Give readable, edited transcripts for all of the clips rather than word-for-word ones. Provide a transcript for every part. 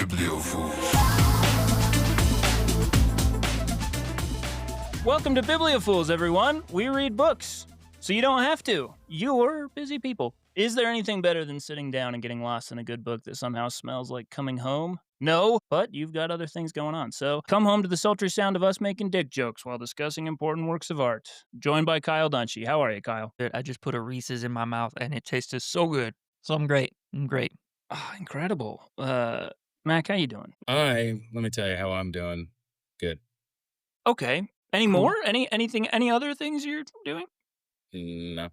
Bibliofools. Welcome to Bibliofools, everyone. We read books, so you don't have to. You're busy people. Is there anything better than sitting down and getting lost in a good book that somehow smells like coming home? No, but you've got other things going on. So come home to the sultry sound of us making dick jokes while discussing important works of art. Joined by Kyle Dunshee. How are you, Kyle? Dude, I just put a Reese's in my mouth and it tasted so good. So I'm great. Oh, incredible. Mac, how you doing? Let me tell you how I'm doing. Good. Okay. Any Cool. more? Any other things you're doing? No.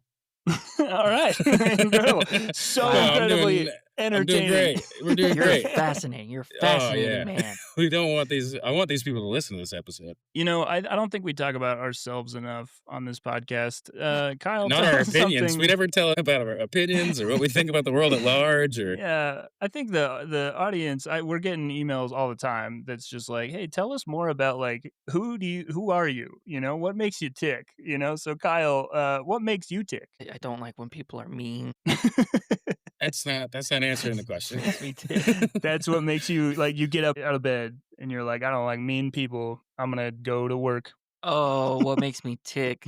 All right. Incredible. So incredibly I'm entertaining. doing great. We're doing You're great. fascinating. You're a fascinating man. We don't want these. I want these people to listen to this episode. You know, I don't think we talk about ourselves enough on this podcast. Kyle, Not tell our us opinions. something. We never tell about our opinions or what we think about the world at large. Or Yeah, I think the audience, we're getting emails all the time that's just like, hey, tell us more about like who are you? You know, what makes you tick? You know, so Kyle, what makes you tick? I don't like when people are mean. that's not answering the question. Makes me tick. That's what makes you like you get up out of bed and you're like, I don't like mean people. I'm gonna go to work. Oh, what makes me tick?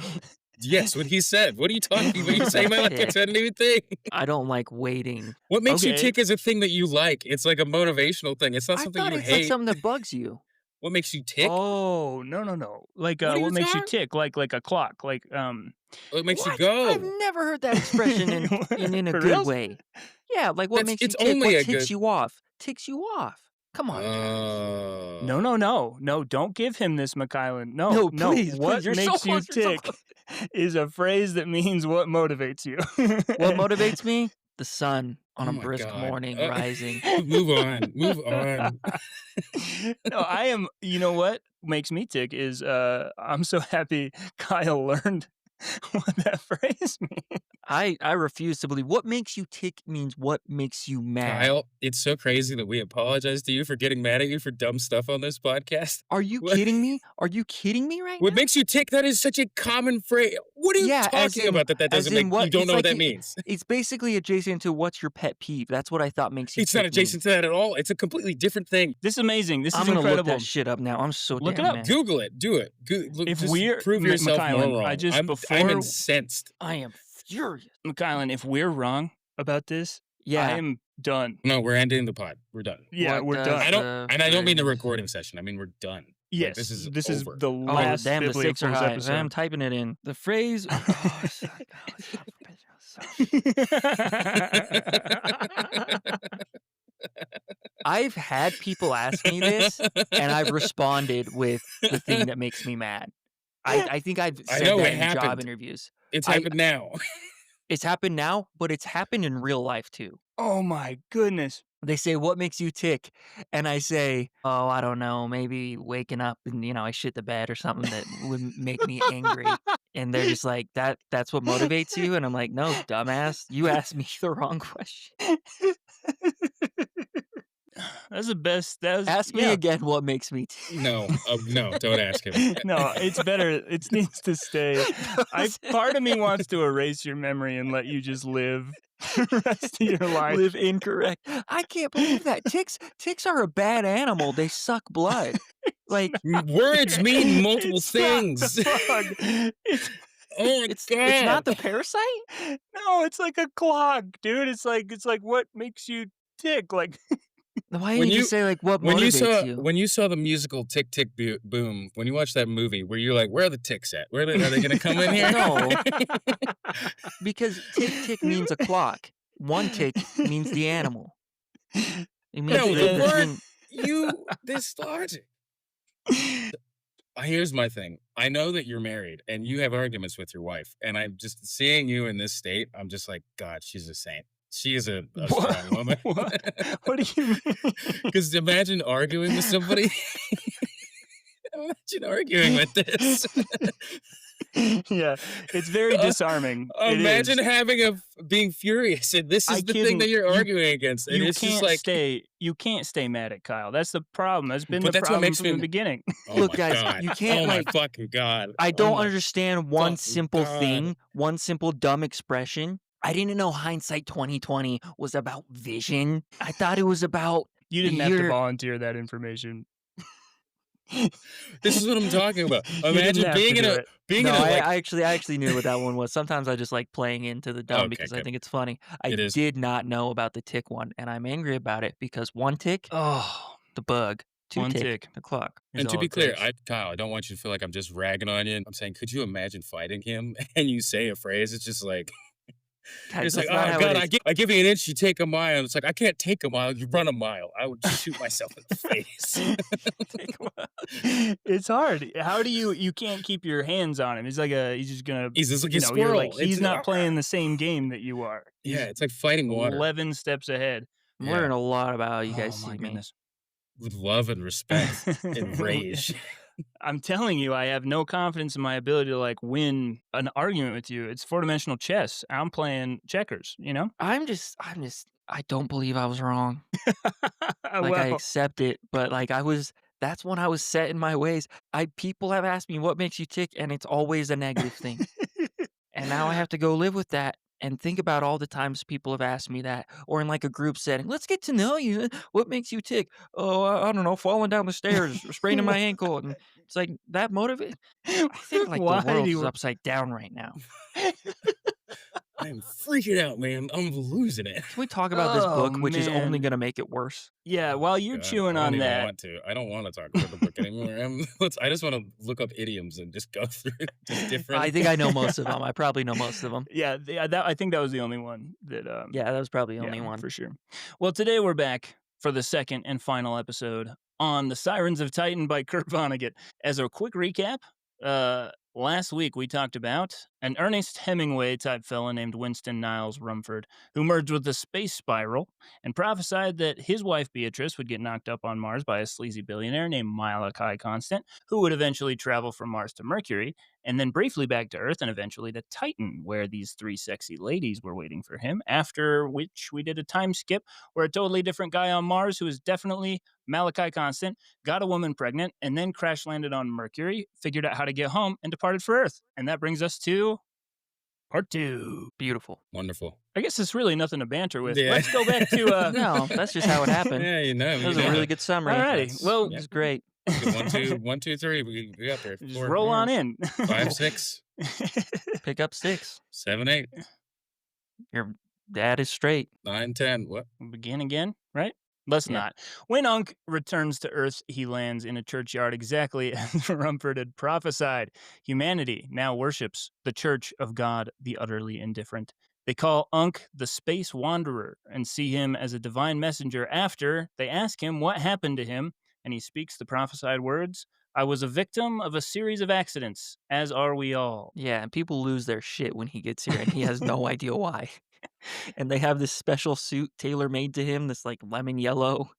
Yes, what he said. What are you talking about? You say my like it's a new thing. I don't like waiting. What makes you Okay. tick is a thing that you like. It's like a motivational thing. It's not I something thought you it's hate. like something that bugs you. What makes you tick? Oh, no. Like What are you what makes you talking- tick? Like a clock. Like What makes What? you go? I've never heard that expression in a For good reals? way. Yeah, like what makes you It's tick? only What a ticks good- you off? Ticks you off. Come on, guys. No, don't give him this, McKylan. No, No. please, What please. You're so makes you close, you're so tick close. is a phrase that means what motivates you. What motivates me? The sun on Oh a my brisk God. morning rising. Move on. No, I am. You know what makes me tick is I'm so happy Kyle learned what that phrase means. I refuse to believe what makes you tick means what makes you mad. Kyle, it's so crazy that we apologize to you for getting mad at you for dumb stuff on this podcast. Are you What? kidding me? Are you kidding me right What now? makes you tick? That is such a common phrase. What are you Yeah, as talking in- about that as doesn't in make what- you don't it's know what like that it- means? It's basically adjacent to what's your pet peeve. That's what I thought makes you It's not tick adjacent to that at all. It's a completely different thing. This is amazing. This I'm is gonna incredible. look that shit up now. I'm so Look it damn up. mad. Google it. Do it. If just we're- prove yourself McKylan, more wrong. I just- I'm before- incensed. I am furious. McKylan, if we're wrong about this, Yeah. I am done. No, we're ending the pod. We're done. Yeah, What we're does done. I don't mean the phrase- recording session. I mean we're done. Yes, this is over. the Oh, last damn, the stakes are Bibliofools high. episode. I'm typing it in. The phrase. Oh, I've had people ask me this, and I've responded with the thing that makes me mad. I think I've I said know that it in job happened. interviews. It's I- happened now. It's happened now, but it's happened in real life too. Oh my goodness. They say, "What makes you tick?" And I say, "Oh, I don't know. Maybe waking up and I shit the bed or something that would make me angry." And they're just like, "That's what motivates you?" And I'm like, "No, dumbass. You asked me the wrong question. That's the best. Ask me yeah. again what makes me tick." No, don't ask him. No, it's better. It needs to stay. Part of me wants to erase your memory and let you just live the rest of your life. Live incorrect. I can't believe that. Ticks are a bad animal. They suck blood. Like, Words mean multiple It's not things. the bug. It's, Oh my it's God. not the parasite? no, it's like a clock, dude. It's like what makes you tick. Like Why When didn't you you- say, like, what when you motivates you? when you saw the musical Tick Tick Boom, when you watched that movie, were you like, where are the ticks at? Are they going to come in here? No. Because tick means a clock. One tick means the animal. It means No, the the word this logic. Here's my thing. I know that you're married and you have arguments with your wife, and I'm just seeing you in this state. I'm just like, God, she's a saint. She is a strong woman. what do you mean? Because imagine arguing with somebody. Imagine arguing with this. Yeah, it's very disarming. It Imagine is. being furious, and this I is the couldn't- thing that you're you- arguing against. And You it's just can't like, stay mad at Kyle. That's the problem. That's been But the that's what problem makes from me- the beginning. oh Look, my guys, God. you can't, Oh my like- fucking God. I don't Oh my understand one fucking simple God. thing, one simple dumb expression. I didn't know hindsight 2020 was about vision. I thought it was about You didn't have to You're volunteer that information. This is what I'm talking about. You didn't Imagine have to do it. being No, in a, like I actually knew what that one was. Sometimes I just like playing into the dumb okay, because I good. think it's funny. I It is. did not know about the tick one, and I'm angry about it because 1 tick, Oh, the bug, 2 one tick, tick the clock. is And to all be it clear, takes. Kyle, I don't want you to feel like I'm just ragging on you. I'm saying, could you imagine fighting him and you say a phrase? It's just like, Guys, it's like, that's not oh how it God, is. I give you an inch, you take a mile. It's like, I can't take a mile, you run a mile. I would shoot myself in the face. Take a while. It's hard. How do you can't keep your hands on him. He's just gonna, He's just like a you're like, squirrel. he's not playing the same game that you are. yeah, He's it's like fighting water. 11 steps ahead. I'm Yeah, learning a lot about how you Oh guys my see me. goodness. with love and respect and rage. I'm telling you, I have no confidence in my ability to like win an argument with you. It's four-dimensional chess. I'm playing checkers, you know? I don't believe I was wrong. Like, I Well, accept it, but, like, that's when I was set in my ways. People have asked me, "What makes you tick?" And it's always a negative thing. And now I have to go live with that and think about all the times people have asked me that, or in, like, a group setting, "Let's get to know you. What makes you tick?" "Oh, I don't know, falling down the stairs, or spraining my ankle." And it's like, that motivate I think, like, the why do world is you upside down right now. I am freaking out, man. I'm losing it. Can we talk about this Oh, book, which is only man. gonna make it worse? Yeah, Oh while my you're God. chewing I don't on even that, want to. I don't want to talk about the book anymore. I just want to look up idioms and just go through just I different. think I know most of them. I probably know most of them. yeah, that I think that was the only one that, Yeah, that was probably the yeah, only one. for sure. Well, today we're back for the second and final episode on The Sirens of Titan by Kurt Vonnegut. As a quick recap, last week we talked about an Ernest Hemingway type fella named Winston Niles Rumford who merged with the space spiral and prophesied that his wife Beatrice would get knocked up on Mars by a sleazy billionaire named Malachi Constant, who would eventually travel from Mars to Mercury and then briefly back to Earth and eventually to Titan, where these three sexy ladies were waiting for him. After which we did a time skip where a totally different guy on Mars, who is definitely Malachi Constant, got a woman pregnant, and then crash landed on Mercury, figured out how to get home, and departed for Earth. And that brings us to part 2. Beautiful. Wonderful. I guess it's really nothing to banter with. Yeah. Let's go back to No, that's just how it happened. Yeah, you know. That was you a know really it. good summary. Alrighty, well, It was great. Good, 1, 2, 3. We got there. just 4, roll yeah. on in. 5, 6, Pick up sticks. 7, 8, Your dad is straight. 9, 10. What? Begin again, right? Let's Yeah. not. When Unk returns to Earth, he lands in a churchyard exactly as Rumford had prophesied. Humanity now worships the Church of God, the Utterly Indifferent. They call Unk the Space Wanderer and see him as a divine messenger after they ask him what happened to him, and he speaks the prophesied words, "I was a victim of a series of accidents, as are we all." Yeah, and people lose their shit when he gets here, and he has no idea why. And they have this special suit tailor-made to him, this, like, lemon yellow,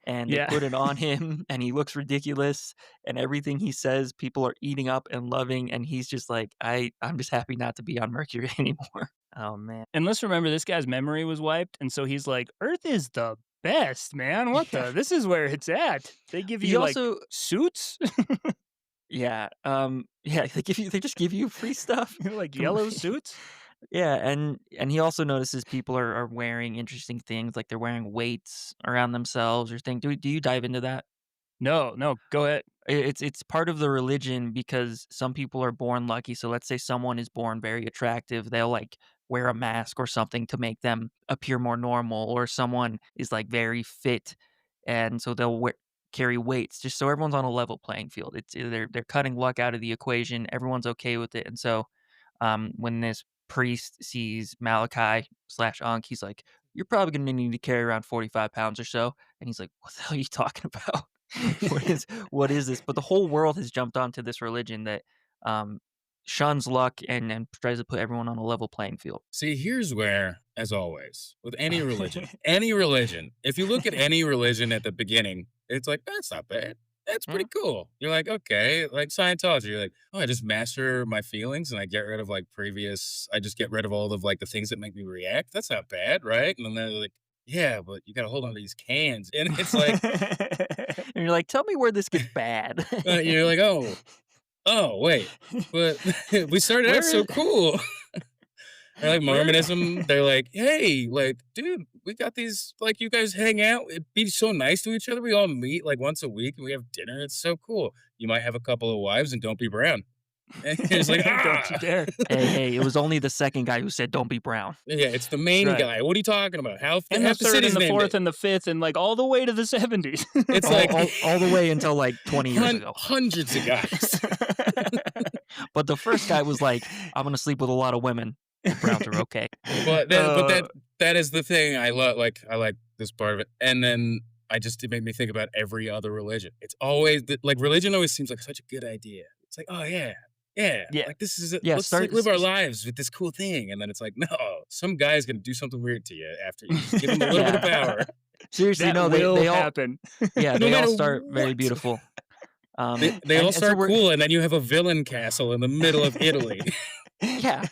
and they Yeah. put it on him, and he looks ridiculous, and everything he says, people are eating up and loving, and he's just like, I'm just happy not to be on Mercury anymore." Oh, man. And let's remember this guy's memory was wiped, and so he's like, "Earth is the best, man. What Yeah. the? This is where it's at." They give He you like also suits, yeah, they just give you free stuff. like Come on. yellow suits. Yeah, and he also notices people are wearing interesting things, like they're wearing weights around themselves or things. Do you dive into that? No, no, go ahead. It's part of the religion because some people are born lucky. So let's say someone is born very attractive, they'll like wear a mask or something to make them appear more normal, or someone is like very fit, and so carry weights just so everyone's on a level playing field. They're cutting luck out of the equation. Everyone's okay with it, and so when this priest sees Malachi slash Ankh, he's like, "You're probably going to need to carry around 45 pounds or so." And he's like, "What the hell are you talking about? what is this?" But the whole world has jumped onto this religion that um, shuns luck and tries to put everyone on a level playing field. See, here's where, as always, with any religion, if you look at any religion at the beginning, it's like, that's not bad. That's pretty cool. You're like, okay, like Scientology, you're like, oh, I just master my feelings and I get rid of I just get rid of all of like the things that make me react. That's not bad, right? And then they're like, yeah, but you got to hold on to these cans. And it's like, And you're like, "Tell me where this gets bad." you're like, oh, wait, but we started out Where so is cool. Or like Where Mormonism, they're like, "Hey, like, dude, we got these like you guys hang out, it'd be so nice to each other. We all meet like once a week and we have dinner. It's so cool. You might have a couple of wives and don't be brown." And it's like, Don't you ah, dare. Hey, hey, it was only the second guy who said, "Don't be brown." yeah, it's the That's main right. guy. What are you talking about? Half And the half the third and city's the named fourth it. and the fifth and like all the way to the 70s. It's All like all the way until, like, 20 years ago. hundreds of guys. But the first guy was like, "I'm gonna sleep with a lot of women. Browns are okay." Uh, That is the thing I love. Like I like this part of it, and then it made me think about every other religion. It's always like religion always seems like such a good idea. It's like, oh yeah, yeah, yeah. like this is Yeah, let's like live our lives with this cool thing, and then it's like, no, some guy's gonna do something weird to you after you just give him a little bit of Yeah. power, Seriously, That no, will they all happen. yeah, no they all matter start very what. beautiful. They all And so start we're cool, and then you have a villain castle in the middle of Italy. yeah.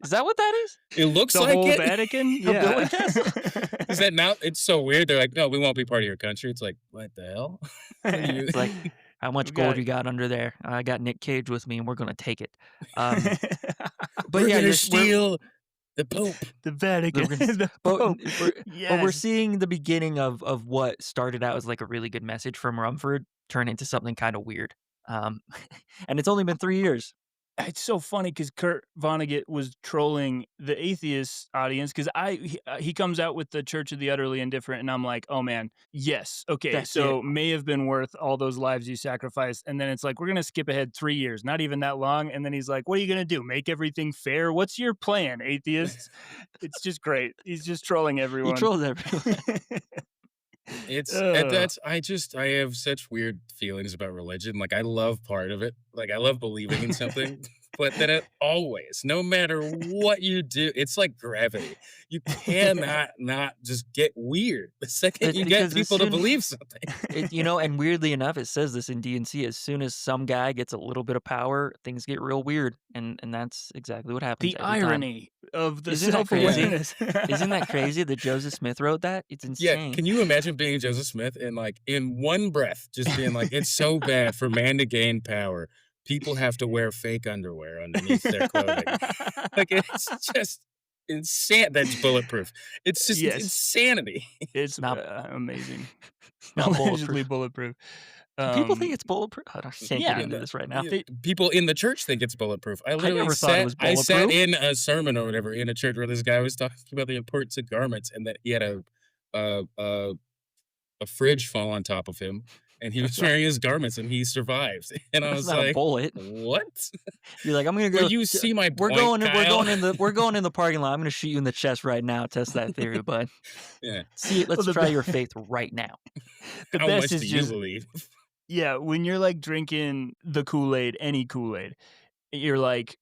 Is that what that is? It looks The like whole it. Vatican? A Yeah. villain castle? Is that not? It's so weird. They're like, no, we won't be part of your country. It's like, what the hell? What are you? It's like, "How much We've gold got you got under there? I got Nick Cage with me, and we're gonna take it." Um, but We're yeah, gonna we're steal the Pope. the Vatican, we're gonna the but Pope. we're Yes. seeing the beginning of what started out as, like, a really good message from Rumford turn into something kinda weird. Um, and it's only been 3 years. It's so funny because Kurt Vonnegut was trolling the atheist audience because he comes out with the Church of the Utterly Indifferent, and I'm like, oh man, yes, okay, That's it. so may have been worth all those lives you sacrificed, and then it's like we're gonna skip ahead 3 years, not even that long, and then he's like, what are you gonna do? Make everything fair? What's your plan, atheists? It's just great. He's just trolling He everyone. trolls everyone. Ugh. I have such weird feelings about religion. Like I love part of it. Like I love believing in something, but then it always, no matter what you do, it's like gravity. You cannot not just get weird the second It's you get because as people to soon believe something. and weirdly enough, it says this in D&C, as soon as some guy gets a little bit of power, things get real weird, and that's exactly what happens The every time. irony of the Isn't that crazy? self-awareness. Isn't that crazy that Joseph Smith wrote that? It's Yeah, insane. can you imagine being Joseph Smith and like in one breath just being like, it's so bad for man to gain power. People have to wear fake underwear underneath their clothing. Like it's just insane. That's bulletproof. It's Yes, insanity. it's, Not amazing. not Allegedly bulletproof. bulletproof. People think it's bulletproof. I can't get Yeah, into this right now. they People in the church think it's bulletproof. I never thought it was I sat bulletproof. in a sermon or whatever in a church where this guy was talking about the importance of garments and that he had a a, a fridge fall on top of him and he was That's not wearing his garments and he survived. And I that's was not a like, bullet. what? You're like, "I'm gonna Well, go you to see my we're point, going in Kyle. we're going in the parking lot. I'm gonna shoot you in the chest right now, test that theory, bud. Yeah. See, well, let's try your faith right now." the How best much is do you just believe? yeah, when you're, like, drinking the Kool-Aid, any Kool-Aid, you're like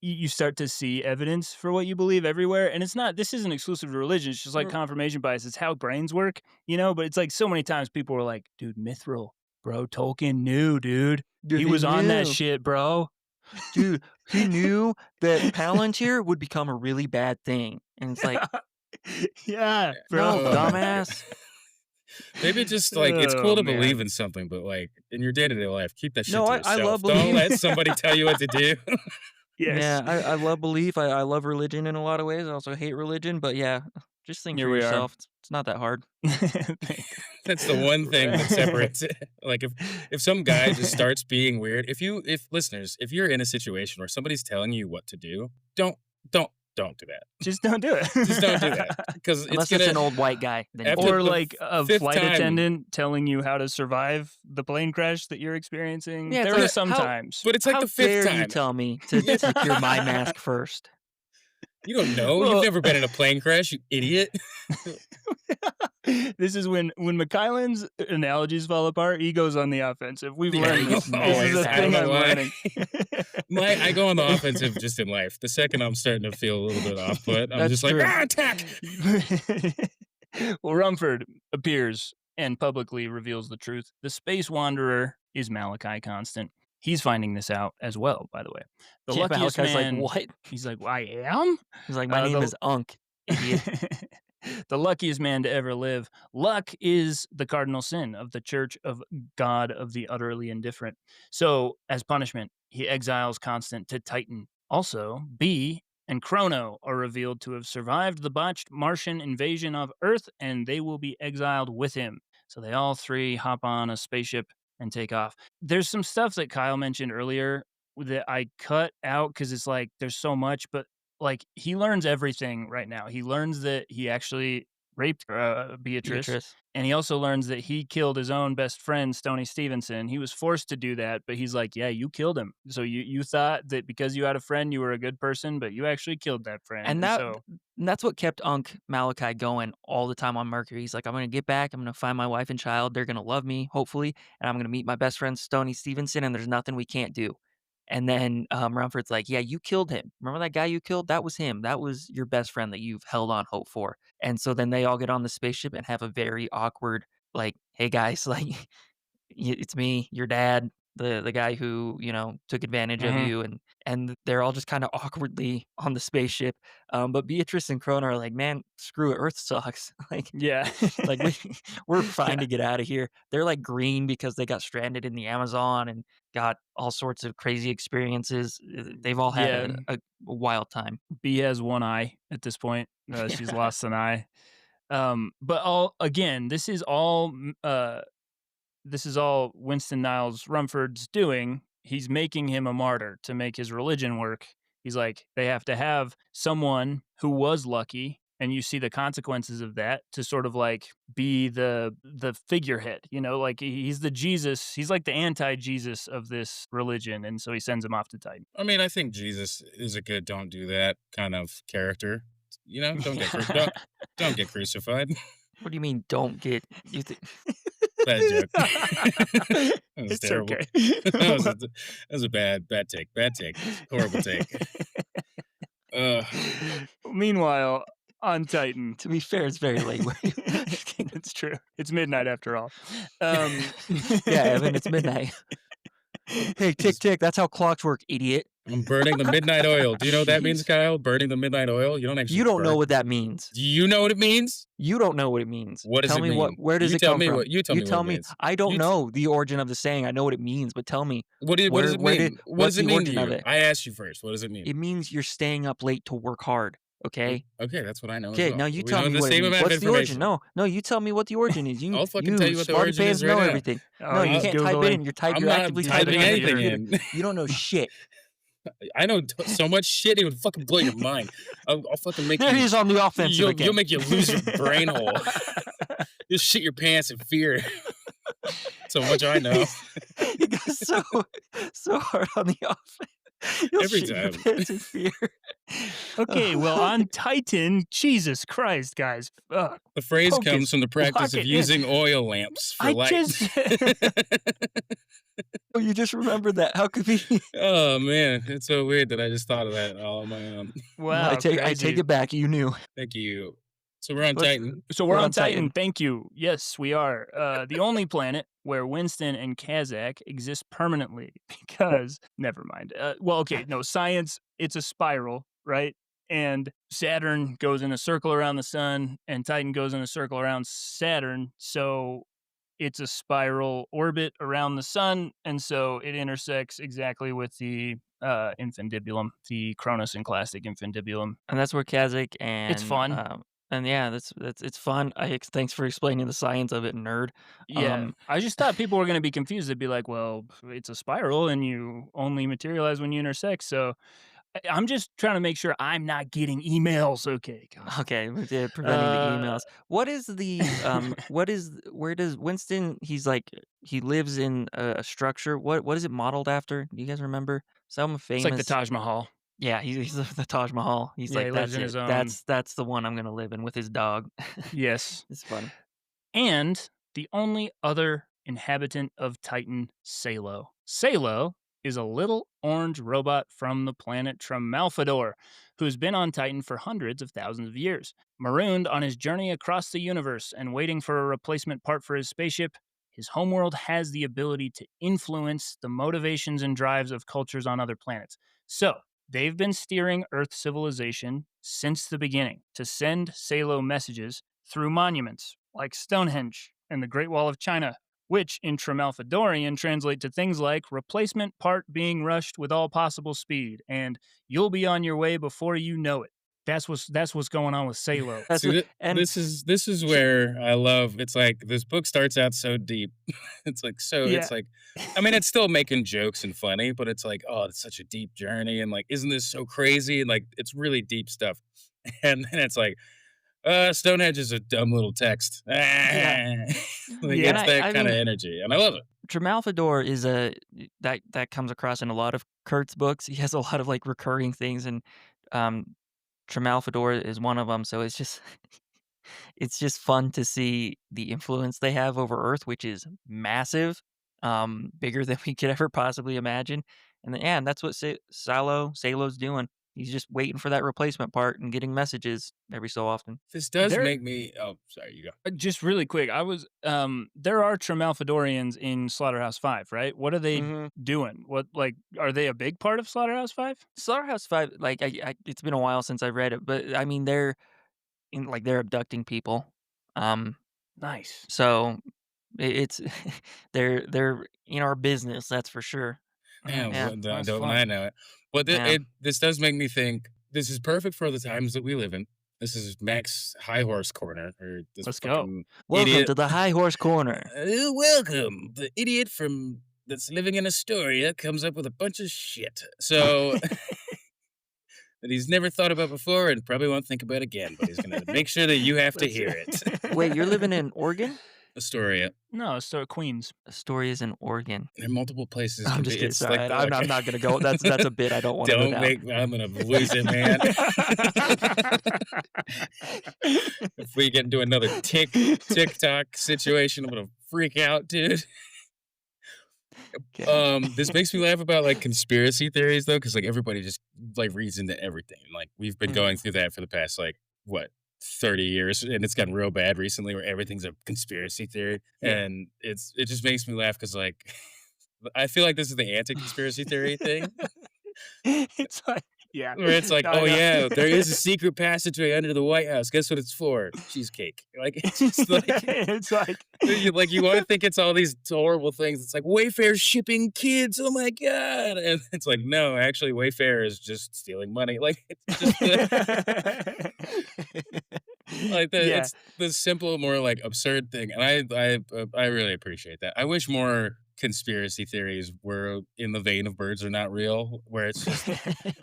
you start to see evidence for what you believe everywhere, and it's not this isn't exclusive to religion, it's just like R confirmation bias, it's how brains work, but it's like so many times people were like, "Dude, Mithril, bro, Tolkien knew, dude. Dude, He he was on that knew. shit, bro." Dude, he knew that Palantir would become a really bad thing, and it's like, Yeah, "No, bro. Oh, dumbass." maybe just like it's Oh, cool to believe man. in something, but like in your day-to-day life, keep that shit No, to I yourself. love Don't belief. let somebody tell you what to do. Yes. Yeah, I love belief. I love religion in a lot of ways. I also hate religion, but yeah, just think for Here we are. yourself. It's not that hard. That's the one thing that Right. separates it. Like if some guy just starts being weird, if listeners, if you're in a situation where somebody's telling you what to do, don't don't do that. Just don't do Just don't do it. that because it's Unless it's gonna an old white guy, then you after can. Or the like a fifth flight time. attendant telling you how to survive the plane crash that you're experiencing. Yeah, it's There are like, Yeah, some how times. but it's like how the fifth dare you time. tell me to Yeah. secure my mask first? You don't know. You've Well, never been in a plane crash, you idiot. this is when McKylan's analogies fall apart, he goes on the offensive. We've Yeah, learned he this. gets This is mad. a Always. I don't thing know I'm why. learning. I go on the offensive just in life. The second I'm starting to feel a little bit off put, I'm That's just like, true. attack. Well, Rumford appears and publicly reveals the truth. The space wanderer is Malachi Constant. He's finding this out as well, by the way. The Yeah, luckiest Malachi's like, man, "What?" he's like, I am? He's like, "My name The is Unk, idiot." the luckiest man to ever live. Luck is the cardinal sin of the Church of God of the Utterly Indifferent. So, as punishment, he exiles Constant to Titan. Also, B and Chrono are revealed to have survived the botched Martian invasion of Earth, and they will be exiled with him. So they all three hop on a spaceship and take off. There's some stuff that Kyle mentioned earlier that I cut out because it's like there's so much, but like he learns everything right now. He learns that he actually raped Beatrice, Beatrice. and he also learns that he killed his own best friend, Stoney Stevenson. He was forced to do that, but he's like, yeah, you killed him. So you thought that because you had a friend, you were a good person, but you actually killed that friend. And And so that's what kept Unc Malachi going all the time on Mercury. He's like, "I'm gonna get back, I'm gonna find my wife and child, they're gonna love me, hopefully, and I'm gonna meet my best friend, Stoney Stevenson, and there's nothing we can't do." And then, Rumford's like, "Yeah, you killed him. Remember that guy you killed? That was him. That was your best friend that you've held on hope for." And so then they all get on the spaceship and have a very awkward, like, "Hey, guys, like, it's me, your dad, the guy who, took advantage of mhm, you," and they're all just kinda awkwardly on the spaceship, but Beatrice and Crone are like, "Man, screw it, Earth sucks." yeah. Like, we're fine Yeah. to get out of here. They're, like, green because they got stranded in the Amazon and got all sorts of crazy experiences. They've all had Yeah. a wild time. B has one eye at this point. She's lost an eye. But all again, this is all Winston Niles Rumford's doing. He's making him a martyr to make his religion work. He's like, they have to have someone who was lucky, and you see the consequences of that to sort of like be the figurehead, like he's the Jesus, he's like the anti-Jesus of this religion, and so he sends him off to Titan. I mean, I think Jesus is a good "don't do that" kind of character. Don't get don't get crucified. What do you mean, don't get you thi Bad joke. That was It's terrible. okay. That was a bad take. Bad take. Horrible take. Ugh. Meanwhile, on Titan, To be fair, it's very late where you Just kidding. it's true. It's midnight after all. Um, Yeah, Evan, it's midnight. Hey, tick, Just tick, that's how clocks work, idiot. I'm burning the midnight oil. Do you know what that means, Jeez. Kyle? Burning the midnight oil? You don't You actually don't know burn. what that means. Do you know what it means? You don't know what it means. What does Tell it me mean? where does You it tell come me from? what you tell You me what tell it me. means. I don't You t- know the origin of the saying. I know what it means, but tell me what does it mean? What what's does it the mean to origin of you? it? I asked you first. What does it mean? It means you're staying up late to work hard, okay? Okay, that's what I know as Okay, well. now you We tell know me the what it same means. amount of What's the origin? information. No, no, you tell me what the origin is. I'll fucking tell You you what the smarty origin pants is right know now. everything. oh, No, you he's can't type it Googling. in. I'm You're not actively He's typing typing looking on at the the anything computer. internet. in. You don't know shit. I know so much shit it would fucking blow your mind. I'll fucking make There you. he is on the offensive You'll again. make you lose your brain hole. You'll shit your pants in fear. So much I know. He goes so hard on the offense. You'll Every shit your time. pants in fear. Okay, well, on Titan, Jesus Christ, guys, The phrase comes focus, from the practice lock of it in. using oil lamps for I light. just Oh, you just remembered that. How could we? Oh man, it's so weird that I just thought of that all on my own. No, I wow, take crazy. it back. You knew. Thank you. So we're on Let's Titan. So we're We're on on Titan. Titan. Thank you. Yes, we are. The only planet where Winston and Kazakh exist permanently because, never mind. Well, okay, no, science, it's a spiral, right? And Saturn goes in a circle around the sun, and Titan goes in a circle around Saturn. So it's a spiral orbit around the sun. And so it intersects exactly with the infundibulum, the Cronus and Classic infundibulum. And that's where Kazakh It's fun. and yeah, that's it's fun. Thanks for explaining the science of it, nerd. Yeah, Um, I just thought people were gonna be confused. They'd be like, "Well, it's a spiral, and you only materialize when you intersect." So I'm just trying to make sure I'm not getting emails. Okay, God. okay, preventing the Uh, emails. Where does Winston? He lives in a structure. What is it modeled after? Do you guys remember? Some it's like the famous. Taj Mahal. Yeah, he's the Taj Mahal. He's Yeah, he like, lives that's in it. his own. That's the one I'm gonna live in with his dog. Yes, It's funny. and the only other inhabitant of Titan, Salo. Salo is a little orange robot from the planet Tramalfodor, who's been on Titan for hundreds of thousands of years. Marooned on his journey across the universe and waiting for a replacement part for his spaceship, his homeworld has the ability to influence the motivations and drives of cultures on other planets. So, they've been steering Earth civilization since the beginning to send Salo messages through monuments like Stonehenge and the Great Wall of China. which in Tramalfodorian translate to things like replacement part being rushed with all possible speed and you'll be on your way before you know it. That's what's going on with Salo. That's See, what and this is where I love it's like this book starts out so deep. Yeah. It's like I mean it's still making jokes and funny, but it's like, oh, it's such a deep journey and like isn't this so crazy? And like it's really deep stuff. And then it's like, Stonehenge is a dumb little text. yeah, Like and Yeah. it's that I kind of mean, energy. And I love it. Tramalfador is a that comes across in a lot of Kurt's books. He has a lot of, like, recurring things, and, um, Tramalfador is one of them. So it's just it's just fun to see the influence they have over Earth, which is massive, bigger than we could ever possibly imagine, and then yeah, and that's what Salo's doing. He's just waiting for that replacement part and getting messages every so often. This does There make me oh, sorry, you go. just really quick, I was there are Tramalfodorians in Slaughterhouse 5, right? What are they Mhm. doing? What like are they a big part of Slaughterhouse 5? Slaughterhouse-Five, like, it's been a while since I read it, but, I mean, they're abducting people, um, Nice. so it's they're in our business, that's for sure. Man, Nice. Yeah, what That's don't I fun. know it. But yeah. this does make me think this is perfect for the times that we live in. This is Max High Horse Corner, or this Let's go. fucking Welcome idiot. to the High Horse Corner. Welcome. The idiot from that's living in Astoria comes up with a bunch of shit. So that he's never thought about before and probably won't think about again, but he's gonna make sure that you have to Let's hear it. Wait, you're living in Oregon? Astoria. No, so Queens. Astoria's in Oregon. There are multiple places I'm can just be. kidding, It's sorry, like the I'm not gonna go that's a bit I don't wanna go don't down. make I'm gonna lose it, man. If we get into another TikTok situation, I'm gonna freak out, dude. 'Kay. This makes me laugh about like conspiracy theories though, because like everybody just like reads into everything. Like we've been Mhm. going through that for the past like what 30 years, and it's gotten real bad recently where everything's a conspiracy theory, Yeah. and it just makes me laugh because like I feel like this is the anti-conspiracy theory thing. It's like yeah. Where it's like, No, I "Oh, know. yeah, there is a secret passageway under the White House. Guess what it's for? Cheesecake." Like, it's just like It's like you wanna think it's all these horrible things. It's like, "Wayfair's shipping kids, oh my god," and it's like, "No, actually, Wayfair is just stealing money." Like, it's just the like, Yeah. it's the simple, more, like, absurd thing, and I really appreciate that. I wish more conspiracy theories were in the vein of birds are not real, where it's just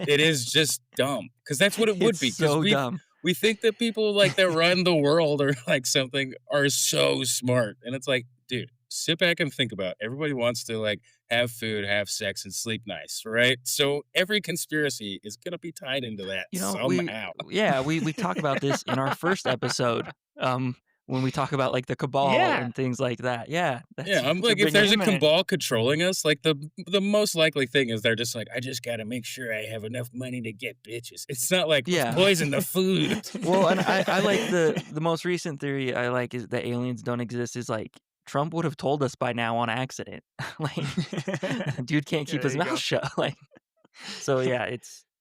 it is just dumb, because that's what it would It's be. Because so dumb. we think that people, like, that run the world or, like, something are so smart, and it's like, dude, sit back and think about it. Everybody wants to, like, have food, have sex, and sleep nice, right? So every conspiracy is gonna be tied into that You know, somehow. we talk about this in our first episode, when we talk about, like, the cabal Yeah. and things like that. Yeah, Yeah, that's I'm you're like, if bringing there's it a Imminent. cabal controlling us, like, the most likely thing is they're just like, "I just gotta make sure I have enough money to get bitches." It's not like, "Let's yeah. poison the food." Well, and I like the most recent theory I like is that aliens don't exist is, like, Trump would have told us by now on accident. Like, dude can't Yeah, keep there his you mouth go. shut, like so, yeah,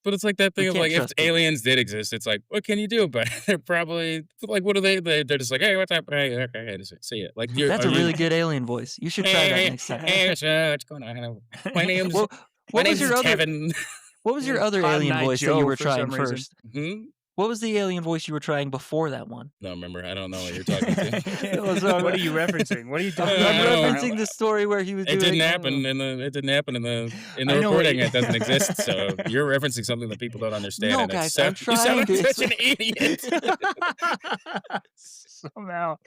But it's like that we thing of, can't like, if trust people. aliens did exist, it's like, "What can you do about it?" They're probably like, what are they're just like, "Hey, what's up? Hey, okay, just see it." Like, That's are a really you good alien voice. You should try that "Hey, next time. hey, what's going on? My name's Well, my what was name's your other Kevin." what was your It's other Cotton alien Eye voice that you Joe were for trying some reason. first? Mhm. What was the alien voice you were trying before that one? No, remember, I don't know what you're talking to. No, so What are you referencing? What are you talking I'm I about, don't referencing Kyle? the story where he was It doing didn't I don't know. happen in the I know what recording, he it doesn't exist, so you're referencing something that people don't understand, No, and it's guys, so I'm you sound trying like to such an explain. idiot. Somehow.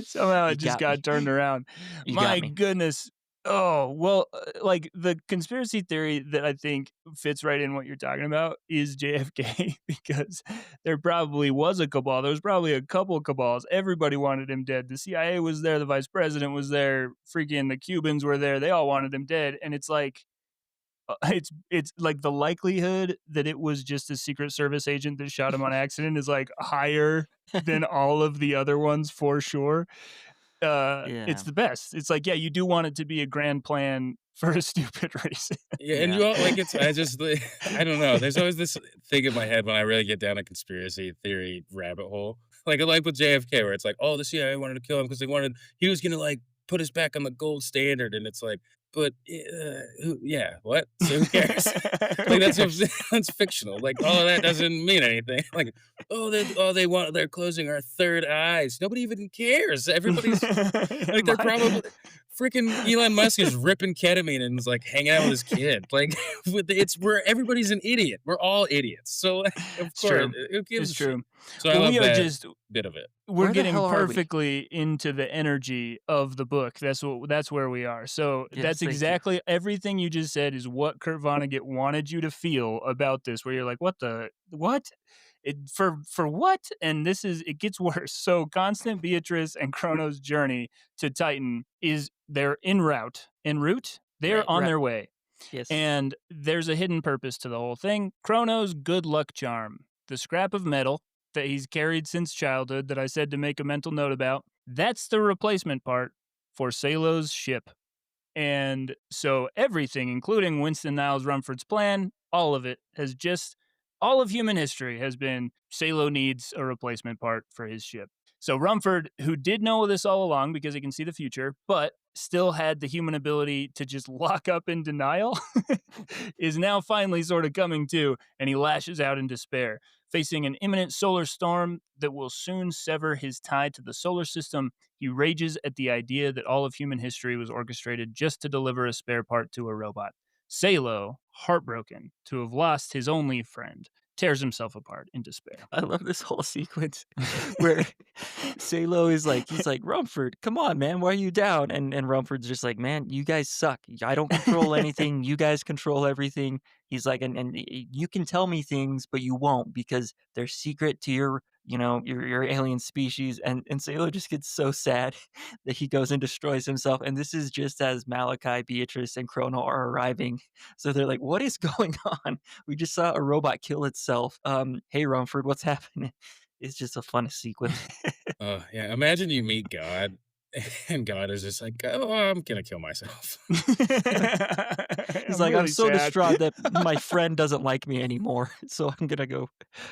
Somehow You it just got me. got turned around. You got My me. goodness. Oh, well, like the conspiracy theory that I think fits right in what you're talking about is JFK because there probably was a cabal. There was probably a couple cabals. Everybody wanted him dead. The CIA was there, the vice president was there, freaking the Cubans were there. They all wanted him dead. And it's like it's like the likelihood that it was just a Secret Service agent that shot him on accident is like higher than all of the other ones for sure. It's Yeah. the best. It's like, yeah, you do want it to be a grand plan for a stupid reason. Yeah, and Yeah. you all like, it's I just I don't know, there's always this thing in my head when I really get down a conspiracy theory rabbit hole, like with JFK, where it's like, "Oh, the CIA wanted to kill him because they wanted he was gonna, like, put us back on the gold standard," and it's like, "But, who yeah, what? So who cares?" Like, Who that's what I'm cares? saying, that's fictional, like, all of that doesn't mean anything, like, they're closing our third eyes." Nobody even cares, everybody's like, they're My probably freaking Elon Musk is ripping ketamine and is, like, hanging out with his kid. Like, we're everybody's an idiot. We're all idiots. So, of It's course, true. who gives It's a shit? true. So I Well, we love are that just bit of it. we're Where the getting hell are we? perfectly into the energy of the book. That's where we are. So Yes, that's thank you. exactly everything you just said is what Kurt Vonnegut wanted you to feel about this, where you're like, what the what? For what? And this is it gets worse. So Constant Beatrice and Chrono's journey to Titan is they're en route. They're Right. on Right. their way. Yes. And there's a hidden purpose to the whole thing. Chrono's good luck charm, the scrap of metal that he's carried since childhood that I said to make a mental note about, that's the replacement part for Salo's ship. And so everything, including Winston Niles Rumford's plan, all of it has just, all of human history has been Salo needs a replacement part for his ship. So Rumford, who did know this all along because he can see the future, but still had the human ability to just lock up in denial, is now finally sort of coming to, and he lashes out in despair. Facing an imminent solar storm that will soon sever his tie to the solar system, he rages at the idea that all of human history was orchestrated just to deliver a spare part to a robot. Salo, heartbroken to have lost his only friend, tears himself apart in despair. I love this whole sequence where Salo is like, he's like, "Rumford, come on, man, why are you down?" And Rumford's just like, "Man, you guys suck. I don't control anything. You guys control everything." He's like, you can tell me things, but you won't because they're secret to your, your alien species." And Salo just gets so sad that he goes and destroys himself. And this is just as Malachi, Beatrice, and Chrono are arriving. So they're like, "What is going on? We just saw a robot kill itself. Hey, Rumford, what's happening?" It's just a fun sequence. Yeah, imagine you meet God, and God is just like, "Oh, I'm gonna kill myself." He's I'm like, "I'm really so sad. distraught that my friend doesn't like me anymore, so I'm gonna go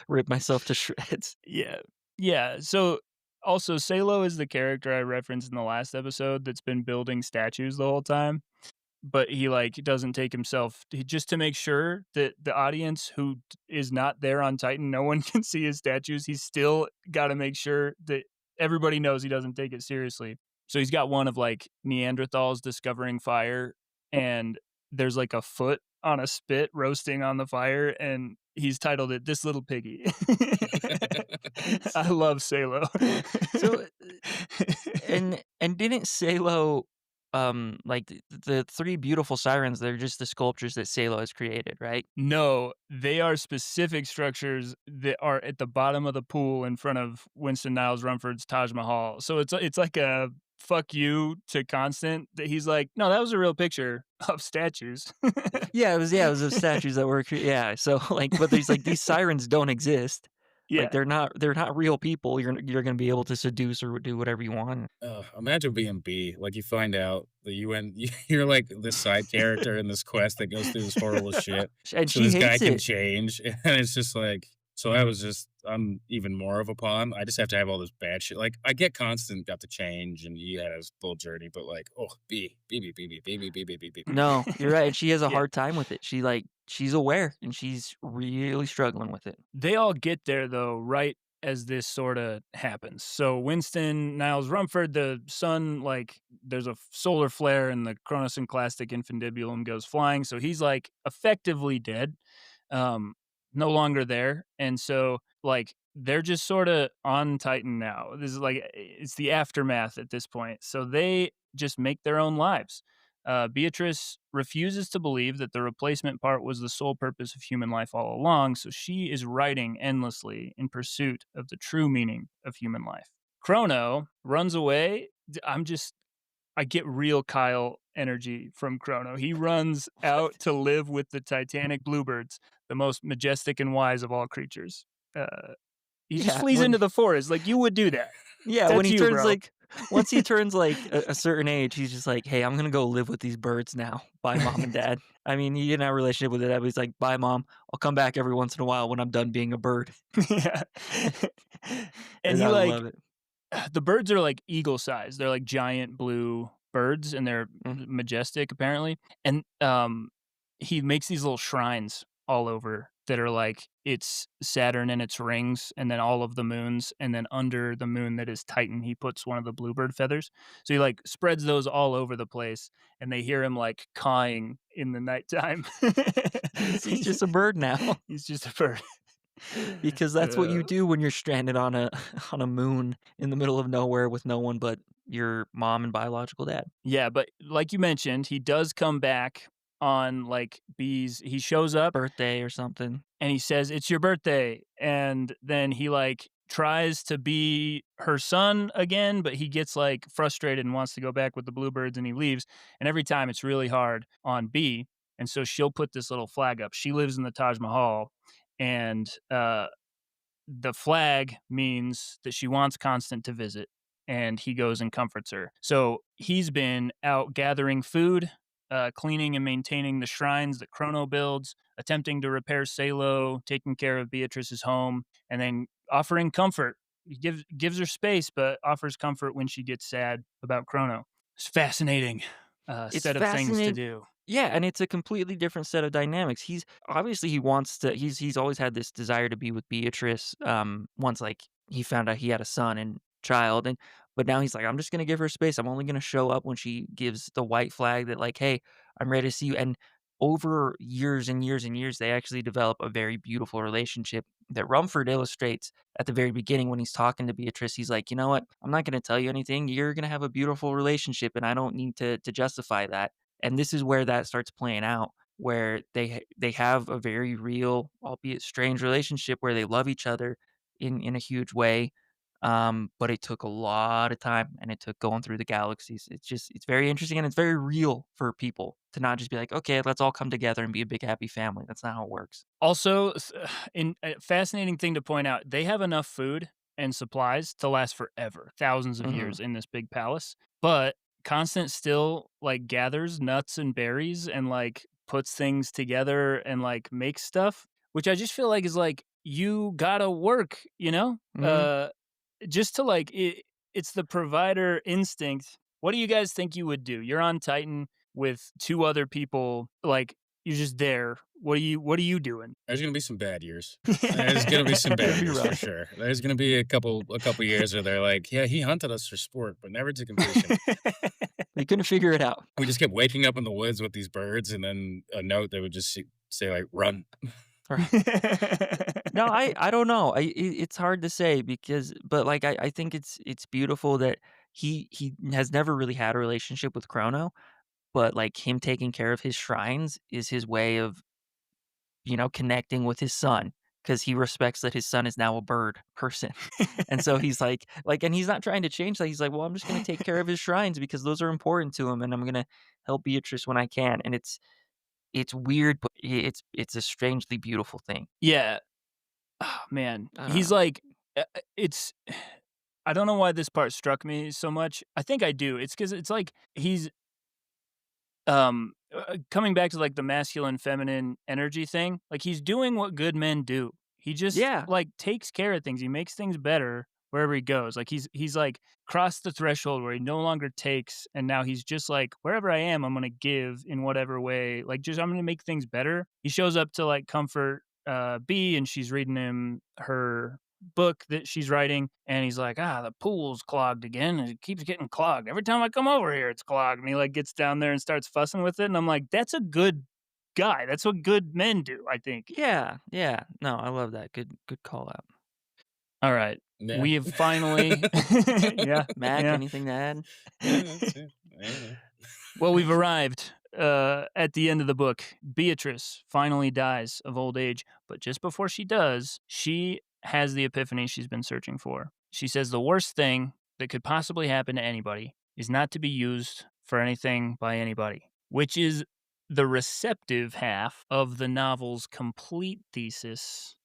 rip myself to shreds." Yeah. Yeah. So also Salo is the character I referenced in the last episode that's been building statues the whole time. But he like doesn't take himself just to make sure that the audience who is not there on Titan, no one can see his statues. He's still got to make sure that everybody knows he doesn't take it seriously. So he's got one of like Neanderthals discovering fire, and there's like a foot on a spit roasting on the fire, and he's titled it "This Little Piggy." I love Salo. So, and didn't Salo, like, the 3 beautiful sirens, they're just the sculptures that Salo has created, right? No, they are specific structures that are at the bottom of the pool in front of Winston Niles Rumford's Taj Mahal. So it's like a fuck you to Constant that he's like, "No, that was a real picture of statues." Yeah, it was of statues that were yeah, so, like, but there's, like, these sirens don't exist. Like, Yeah. they're not real people you're gonna be able to seduce or do whatever you want. Imagine being B, like, you find out that you're, like, this side character in this quest that goes through this horrible shit, And so she this guy hates can it. change, and it's just like so I'm even more of a pawn, I just have to have all this bad shit, like, I get Constant got to change, and he had his little journey, but, like, oh, B, B, B, B, B, B, B, B, B, B, B, B, B. No, you're right, and she has a Yeah. hard time with it. She's aware, and she's really struggling with it. They all get there though, right as this sort of happens. So Winston Niles Rumford, the sun, like there's a solar flare and the chronosynclastic infundibulum goes flying. So he's like effectively dead, um, no longer there. And so like they're just sort of on Titan now. This is like it's the aftermath at this point. So they just make their own lives. Beatrice refuses to believe that the replacement part was the sole purpose of human life all along, so she is writing endlessly in pursuit of the true meaning of human life. Chrono runs away. I get real Kyle energy from Chrono. He runs out to live with the Titanic bluebirds, the most majestic and wise of all creatures. He just Yeah, flees into the forest like you would do that. when That's he you, turns bro. like Once he turns, like, a certain age, he's just like, "Hey, I'm gonna go live with these birds now. Bye, mom and dad." I mean, he didn't have a relationship with it, but he's like, "Bye, mom. I'll come back every once in a while when I'm done being a bird." Yeah. And And he, I like love it. the birds are, like, eagle size. They're, like, giant blue birds, and they're Mhm. majestic, apparently, and, he makes these little shrines all over that are, like, it's Saturn and its rings, and then all of the moons, and then under the moon that is Titan, he puts one of the bluebird feathers. So he, like, spreads those all over the place, and they hear him, like, cawing in the nighttime. He's just a bird now He's just a bird. because that's what you Uh do when you're stranded on a on a moon in the middle of nowhere with no one but your mom and biological dad. Yeah, but like you mentioned, he does come back on, like, B's he shows up Birthday or something. and he says, "It's your birthday," and then he, like, tries to be her son again, but he gets, like, frustrated and wants to go back with the bluebirds, and he leaves, and every time it's really hard on B, and so she'll put this little flag up. She lives in the Taj Mahal, and, the flag means that she wants Constant to visit, and he goes and comforts her. So he's been out gathering food, cleaning and maintaining the shrines that Chrono builds, attempting to repair Salo, taking care of Beatrice's home, and then offering comfort. He gives her space, but offers comfort when she gets sad about Chrono. It's fascinating It's set of things to fascinating. do. Yeah, and it's a completely different set of dynamics. He's obviously he wants to he's always had this desire to be with Beatrice, once, like, he found out he had a son and child, and but now he's like, "I'm just gonna give her space. I'm only gonna show up when she gives the white flag that, like, hey, I'm ready to see you." And over years and years and years, they actually develop a very beautiful relationship that Rumford illustrates at the very beginning when he's talking to Beatrice. He's like, "You know what? I'm not gonna tell you anything. You're gonna have a beautiful relationship, and I don't need to justify that." And this is where that starts playing out, where they have a very real, albeit strange relationship where they love each other in a huge way, but it took a lot of time, and it took going through the galaxies. It's very interesting, and it's very real for people to not just be like, "Okay, let's all come together and be a big happy family." That's not how it works. Also, in a fascinating thing to point out, they have enough food and supplies to last forever, thousands of Mhm. years in this big palace. But Constant still like gathers nuts and berries and like puts things together and like makes stuff, which I just feel like is like you gotta work, you know, Mhm. just to like it's the provider instinct. What do you guys think you would do? You're on Titan with two other people, like you're just there. What are you doing? There's gonna be some bad years. There's gonna be some It's gonna bad be years for rough. sure. There's gonna be a couple years where they're like, "Yeah, he hunted us for sport, but never to completion." They couldn't figure it out. We just kept waking up in the woods with these birds, and then a note that would just say like, "Run." Right. No, I don't know. It's hard to say because but, like, I think it's beautiful that he has never really had a relationship with Chrono, but, like, him taking care of his shrines is his way of, connecting with his son because he respects that his son is now a bird person. And so he's like and he's not trying to change that. He's like, "Well, I'm just gonna take care of his shrines because those are important to him, and I'm gonna help Beatrice when I can." And it's weird, but it's a strangely beautiful thing. Yeah. Oh, man. I don't He's know. like, it's. I don't know why this part struck me so much. I think I do. It's because it's like he's coming back to like the masculine feminine energy thing. Like he's doing what good men do. He just Yeah. like takes care of things. He makes things better wherever he goes. Like he's like crossed the threshold where he no longer takes, and now he's just like wherever I am, I'm gonna give in whatever way. Like just I'm gonna make things better. He shows up to like comfort B, and she's reading him her book that she's writing, and he's like, "Ah, the pool's clogged again, and it keeps getting clogged. Every time I come over here, it's clogged." And he like gets down there and starts fussing with it, and I'm like, "That's a good guy. That's what good men do, I think." Yeah, yeah. No, I love that. Good call out. All right, Yeah. we have finally, yeah, Mac, yeah. anything to add? Yeah, that's it. I know. Well, we've arrived at the end of the book. Beatrice finally dies of old age, but just before she does, she has the epiphany she's been searching for. She says the worst thing that could possibly happen to anybody is not to be used for anything by anybody, which is the receptive half of the novel's complete thesis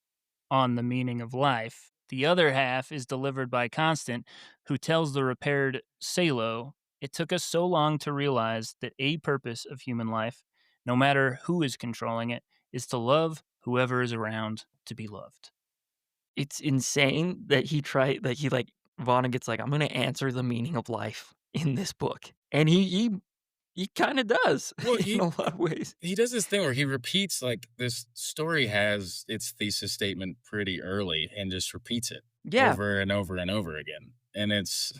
on the meaning of life. The other half is delivered by Constant, who tells the repaired Salo, "It took us so long to realize that a purpose of human life, no matter who is controlling it, is to love whoever is around to be loved." It's insane that like, Vonnegut's like, "I'm gonna answer the meaning of life in this book." And he kinda does Well, in a lot of ways. he does this thing where he repeats like this story has its thesis statement pretty early and just repeats it Yeah, over and over and over again. And it's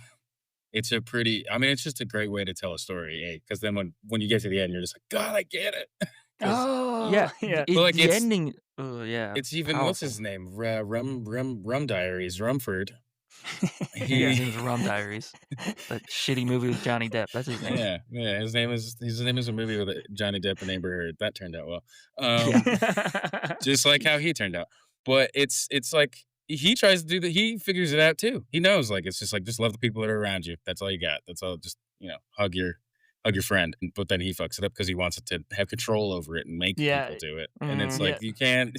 a pretty I mean, it's just a great way to tell a story, eh? Because then when you get to the end, you're just like, God, I get it. Because Oh, yeah, yeah. but like the ending oh, yeah, it's even what's powerful. his name? Rum Diaries, Rumford. Yeah, his Yeah. He name's Rum Diaries. That shitty movie with Johnny Depp, that's his name. yeah, yeah, his name is a movie with Johnny Depp and Amber Heard. That turned out well. Yeah. Just like how he turned out. But it's like he tries to do that. He figures it out too. He knows like it's just like just love the people that are around you. That's all you got. That's all. Just hug your friend. But then he fucks it up because he wants it to have control over it and make Yeah, people do it. And it's Mhm. like yeah. you can't.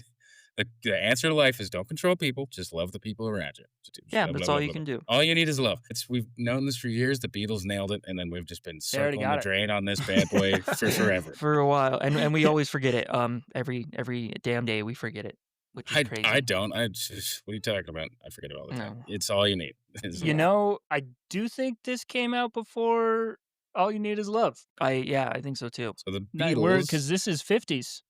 The answer to life is don't control people. Just love the people around you. Just Yeah, love, that's love, all love, you love. can do. All you need is love. We've known this for years. The Beatles nailed it, and then we've just been They already circling the got it. drain on this bad boy for forever. For a while, and we always forget it, every damn day we forget it, which is I crazy. don't. I just what are you talking about? I forget it all the time. No. It's all you need is You love. Yeah. know, I do think this came out before All You Need Is Love. I think so too. So the We're Beatles because this is 50s.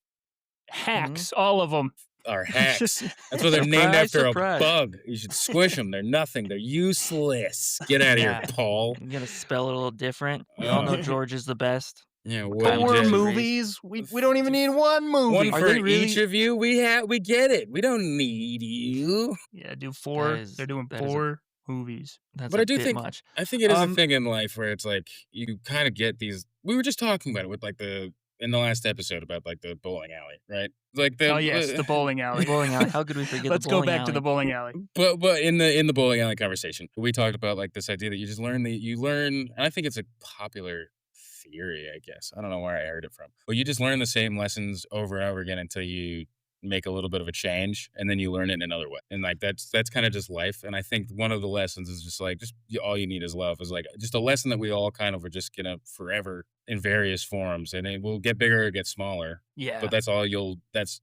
Mhm. Hacks, all of them. are Just hacks. That's why they're named Surprise, after a surprise. bug. You should squish them. They're nothing. They're useless. Get out of here, Yeah. Paul. I'm gonna spell it a little different. We all know Uh, George is the best. yeah, I what? went to 4 two raves. movies. We don't even need 1 One movie. Are for they each really of you. We get it. We don't need you. Yeah, do that 4. They're is doing that is a 4 movies. that's But a I do bit think much. I think it is a Um, thing in life where it's like you kind of get these. We were just talking about it with like the in the last episode about like the bowling alley, right? Like Oh, yes, the bowling the alley. bowling alley, how could we forget the Let's go bowling back to the alley? bowling alley. but in the bowling alley conversation, we talked about like this idea that you learn, and I think it's a popular theory, I guess. I don't know where I heard it from. But you just learn the same lessons over and over again until you make a little bit of a change and then you learn it in another way. And like that's kind of just life. And I think one of the lessons is just like all you need is love is like just a lesson that we all kind of are just gonna forever in various forms and it will get bigger or get smaller but Yeah.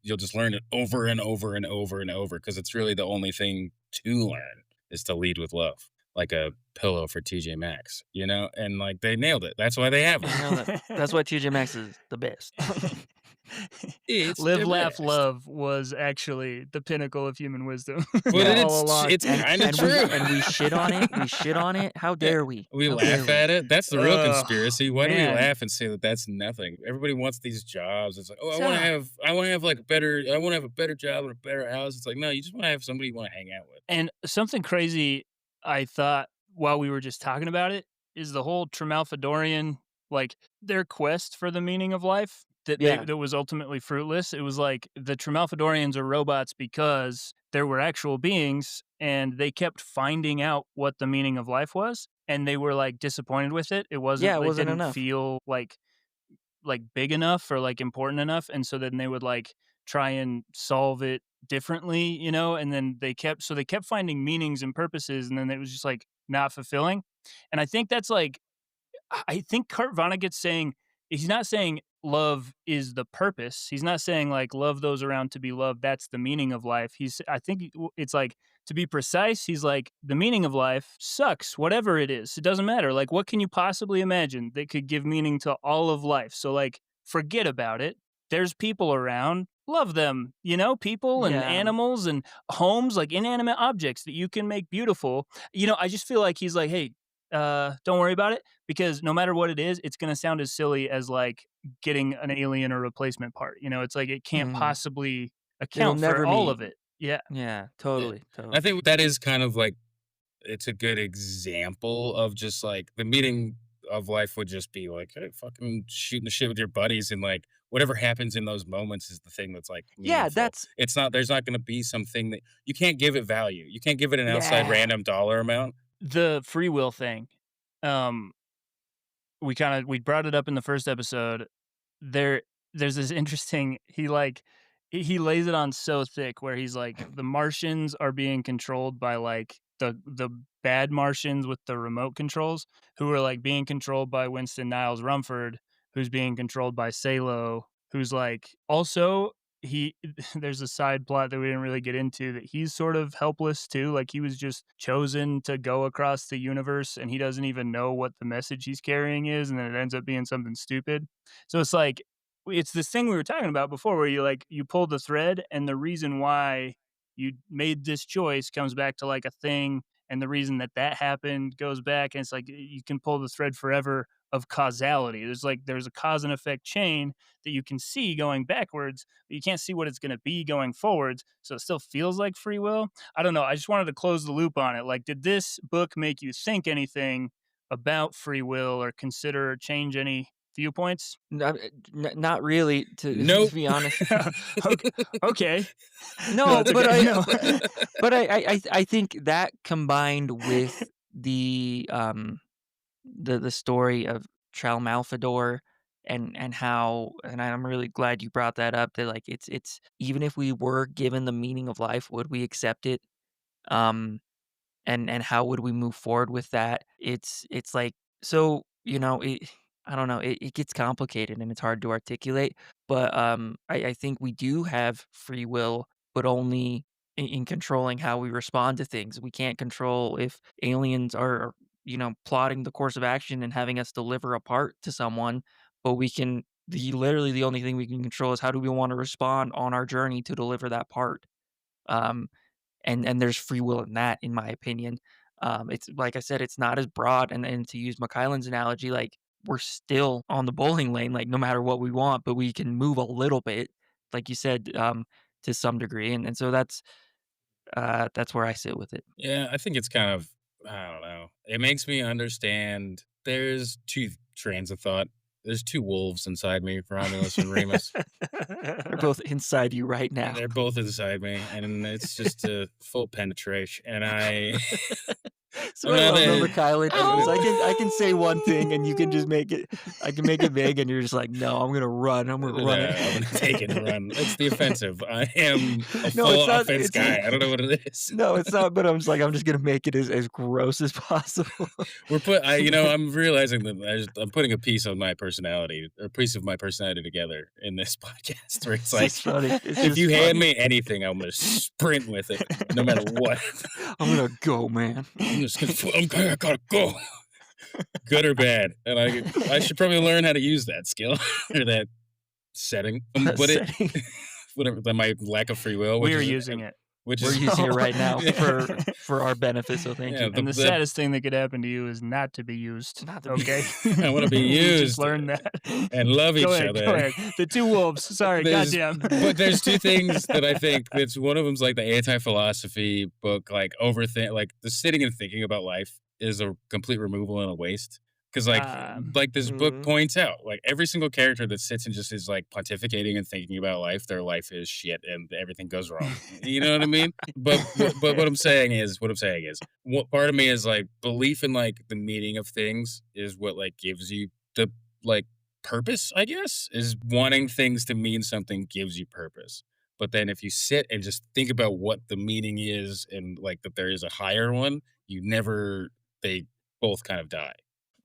you'll just learn it over and over and over and over because it's really the only thing to learn is to lead with love, like a pillow for TJ Maxx, and like they nailed it. That's why they have They them. nailed it. That's why TJ Maxx is the best. It's Live, the laugh, best. love was actually the pinnacle of human wisdom But Yeah, all along. it's and kind of and we true. and we shit on it, we shit on it. How Yeah, dare we? we How dare laugh we? at it. That's the real Oh, conspiracy. Why do we man. laugh and say that that's nothing? Everybody wants these jobs. It's like, oh, So I want to have like I want to have a better job and a better house. It's like, no, you just want to have somebody you want to hang out with. and something crazy I thought while we were just talking about it is the whole Tramalfodorian, like, their quest for the meaning of life Yeah. that was ultimately fruitless. It was like the Tramalfodorians are robots because there were actual beings and they kept finding out what the meaning of life was and they were like disappointed with it. Yeah, it It wasn't didn't enough. feel like big enough or like important enough and so then they would like try and solve it differently, and then they kept finding meanings and purposes and then it was just like not fulfilling. And I think that's like I think Kurt Vonnegut's saying he's not saying love is the purpose. He's not saying like love those around to be loved. That's the meaning of life. I think it's like to be precise. He's like the meaning of life sucks. Whatever it is, it doesn't matter. Like what can you possibly imagine that could give meaning to all of life? So like forget about it. There's people around. Love them, people and Yeah. animals and homes, like inanimate objects that you can make beautiful. I just feel like he's like, hey, don't worry about it because no matter what it is, it's going to sound as silly as like getting an alien or replacement part. It's like it can't Mhm. possibly It'll account for never all meet. of it. Yeah. Yeah, Yeah. totally, I totally. think that is kind of like it's a good example of just like the meaning of life would just be like hey, fucking shooting the shit with your buddies and like whatever happens in those moments is the thing that's like Yeah, meaningful. that's It's not there's not going to be something that you can't give it value. You can't give it an outside yeah. random dollar amount. The free will thing. Um, we brought it up in the first episode. There's this interesting. He like he lays it on so thick where he's like, the Martians are being controlled by like the bad Martians with the remote controls, who are like being controlled by Winston Niles Rumford, who's being controlled by Salo, who's like also he there's a side plot that we didn't really get into that he's sort of helpless too. Like he was just chosen to go across the universe and he doesn't even know what the message he's carrying is, and then it ends up being something stupid. So it's like it's this thing we were talking about before where you like you pull the thread and the reason why you made this choice comes back to like a thing, and the reason that that happened goes back, and it's like you can pull the thread forever of causality. There's a cause and effect chain that you can see going backwards, but you can't see what it's going to be going forwards, so it still feels like free will. I don't know, I just wanted to close the loop on it. Like, did this book make you think anything about free will or consider or change any viewpoints? No, not really, to Nope. to be honest. Ok okay. No, No, it's but okay. I No. but I think that combined with the, the story of Tramalfodor and how and I'm really glad you brought that up, that, like, it's even if we were given the meaning of life, would we accept it? Um and how would we move forward with that? It's like so, I don't know, it gets complicated and it's hard to articulate, but, I think we do have free will, but only in controlling how we respond to things. We can't control if aliens are, plotting the course of action and having us deliver a part to someone, but we can literally the only thing we can control is how do we wanna respond on our journey to deliver that part. Um and there's free will in that, in my opinion. It's like I said, it's not as broad, and to use McKylan's analogy, like we're still on the bowling lane, like no matter what we want, but we can move a little bit, like you said, to some degree, and so that's where I sit with it. Yeah, I think it's kind of I don't know. It makes me understand there's 2 trains of thought. There's 2 wolves inside me, Romulus and Remus, They're both inside you right and now. they're both inside me, and it's just a full penetration, and So I'm I love the gonna McKylan I'm is gonna I can say one thing and you can just make it I can make it vague and you're just like, "No, I'm gonna run it." no, I'm gonna take it and run. It's the offensive. I am a No, full it's not offense it's guy. I don't know what it is. no, it's not, but I'm just gonna make it as gross as possible. I'm realizing that I'm putting a piece of my personality, or a piece of my personality together in this podcast where it's It's like, just funny. It's if just you hand funny. me anything, I'm gonna sprint with it no matter what. I'm gonna go, man. I'm just gonna, I gotta go, good or bad. And I should probably learn how to use that skill or that setting. But it, Setting. whatever, my lack of free will, We're using it. which We're is, using it right now yeah, for our benefit, so thank yeah, you. And the saddest thing that could happen to you is not to be used, Not to be okay? I want to be We just used learned that. and love Go each ahead, go other. ahead. The 2 wolves, sorry, goddamn. But there's 2 things that I think that's one of them's like the anti-philosophy book, like overthink like the sitting and thinking about life is a complete removal and a waste. Because like this book Mhm. points out, like every single character that sits and just is like pontificating and thinking about life, their life is shit and everything goes wrong. You know what I mean? But what I'm saying is what part of me is like belief in like the meaning of things is what like gives you the like purpose, I guess, is wanting things to mean something gives you purpose. But then if you sit and just think about what the meaning is and like that there is a higher one, you never they both kind of die.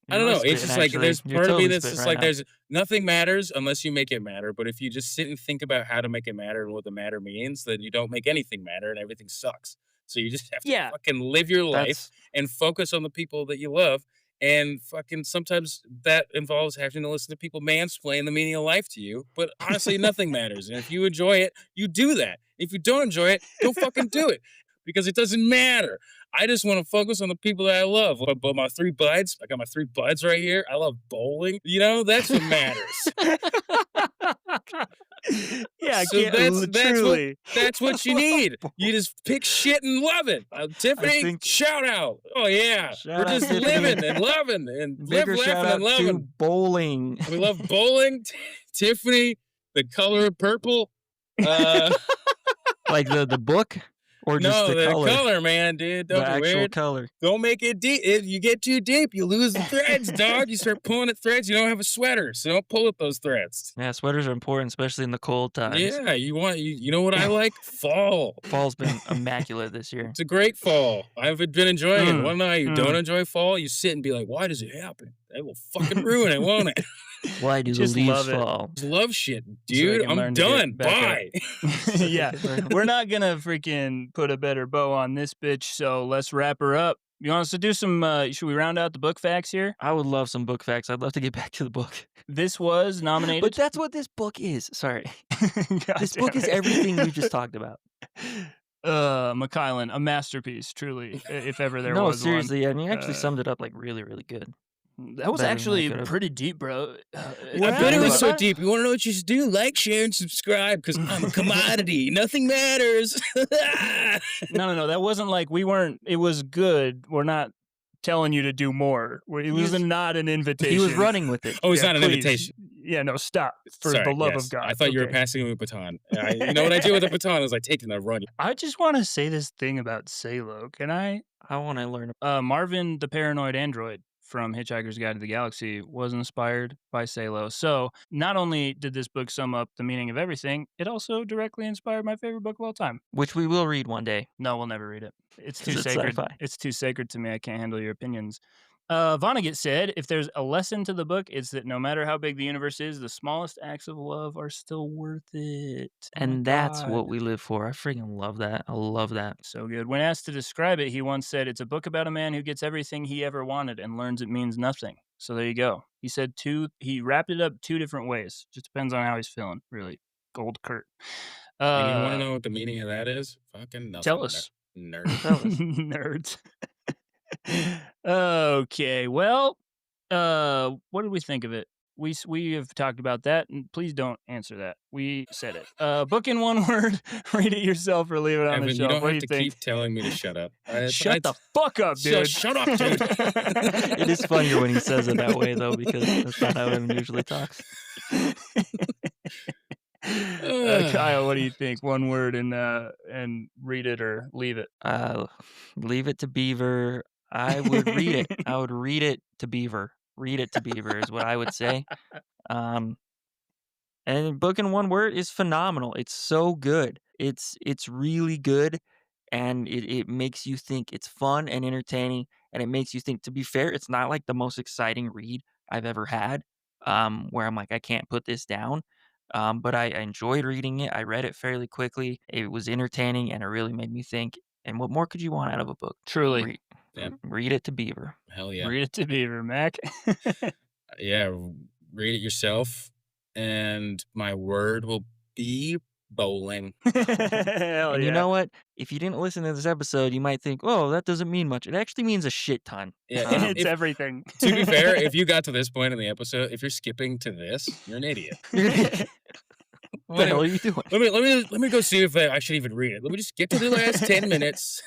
You're I don't really know. It's spitting, just like actually. there's You're part of me totally that's spitting just right like now. there's nothing matters unless you make it matter. But if you just sit and think about how to make it matter and what the matter means, then you don't make anything matter and everything sucks. So you just have to Yeah, fucking live your life That's and focus on the people that you love. And fucking sometimes that involves having to listen to people mansplain the meaning of life to you. But honestly, nothing matters. And if you enjoy it, you do that. If you don't enjoy it, don't fucking do it because it doesn't matter. I just want to focus on the people that I love. But my 3 buds, I got my 3 buds right here. I love bowling. That's what matters. yeah, I So can't that's that's what truly. that's what you need. You just pick shit and love it. I Tiffany, think shout out. Oh yeah, we're shout out just Tiffany. living and loving and live Bigger shout laughing and out to loving. bowling. We love bowling. Tiffany, the color of purple. Uh, Like the book? Or just No, the the color, color, man, dude. the Don't be actual weird. color. Don't make it deep. If you get too deep, you lose the threads, dog. You start pulling at threads. You don't have a sweater, so don't pull at those threads. Yeah, sweaters are important, especially in the cold times. Yeah, you know what I like? Fall. Fall's been immaculate this year. It's a great fall. I've been enjoying it. Mm, One night you don't mm. enjoy fall, you sit and be like, why does it happen? That will fucking ruin it, won't it? Why do the Just leaves love it. fall? Just love shit, So I dude. can I'm learn to get done. back up. Bye. Yeah, we're not gonna freaking put a better bow on this bitch, so let's wrap her up. You want us to do some, should we round out the book facts here? I would love some book facts. I'd love to get back to the book. This was But nominated. that's what this book is. Sorry. God This damn book is it. everything we just talked about. McKylan, a masterpiece, truly, if ever there No, was seriously, and you one. actually summed it up, like, really, really good. That was Better than I actually could've. pretty deep, bro. Well, I bet it Yeah. was so deep. You want to know what you should do? Like, share, and subscribe because I'm a commodity. Nothing matters. No. That wasn't like we weren't. It was good. We're not telling you to do more. It was not an invitation. He was running with it. Oh, it's Yeah, not an please. invitation. Yeah, no, stop. For Sorry, the love yes. of God. I thought you were Okay. passing him a baton. You know what I do with a baton is I take it and I run. I just want to say this thing about Salo. Can I? I want to learn. Marvin the Paranoid Android from Hitchhiker's Guide to the Galaxy was inspired by Salo. So not only did this book sum up the meaning of everything, it also directly inspired my favorite book of all time. Which we will read one day. No, we'll never read it. It's too 'Cause it's sacred. sci-fi. It's too sacred to me. I can't handle your opinions. Vonnegut said, if there's a lesson to the book, it's that no matter how big the universe is, the smallest acts of love are still worth it. Oh my And that's what God. we live for. I freaking love that. I love that. So good. When asked to describe it, he once said, it's a book about a man who gets everything he ever wanted and learns it means nothing. So there you go. He said he wrapped it up two different ways. Just depends on how he's feeling, really. Gold Kurt. And you want to know what the meaning of that is? Fucking nothing. Tell us. Nerd. Tell us. Nerds. Okay, well, what did we think of it? We have talked about that, and please don't answer that. We said it. Book in one word. Read it yourself or leave it on Evan, the you shelf. don't What do have you to think? keep telling me to shut up. Shut the fuck up, dude. Shut up, dude. It is funnier when he says it that way, though, because that's not how Evan usually talks. Kyle, what do you think? One word and read it or leave it. Leave it to Beaver. I would read it. I would read it to Beaver. Read it to Beaver is what I would say. And book in one word is phenomenal. It's so good. It's really good, and it makes you think. It's fun and entertaining, and it makes you think. To be fair, it's not like the most exciting read I've ever had, where I'm like, I can't put this down. But I enjoyed reading it. I read it fairly quickly. It was entertaining, and it really made me think. And what more could you want out of a book? Truly. Read, Yep. read it to Beaver. Hell yeah. Read it to Beaver, Mac. Yeah, read it yourself. And my word will be bowling. Hell And yeah. you know what? If you didn't listen to this episode, you might think, oh, that doesn't mean much. It actually means a shit ton. Yeah, It's everything. To be fair, if you got to this point in the episode, if you're skipping to this, you're an idiot. What the hell are you doing? Let me go see if I should even read it. Let me just get to the last 10 minutes.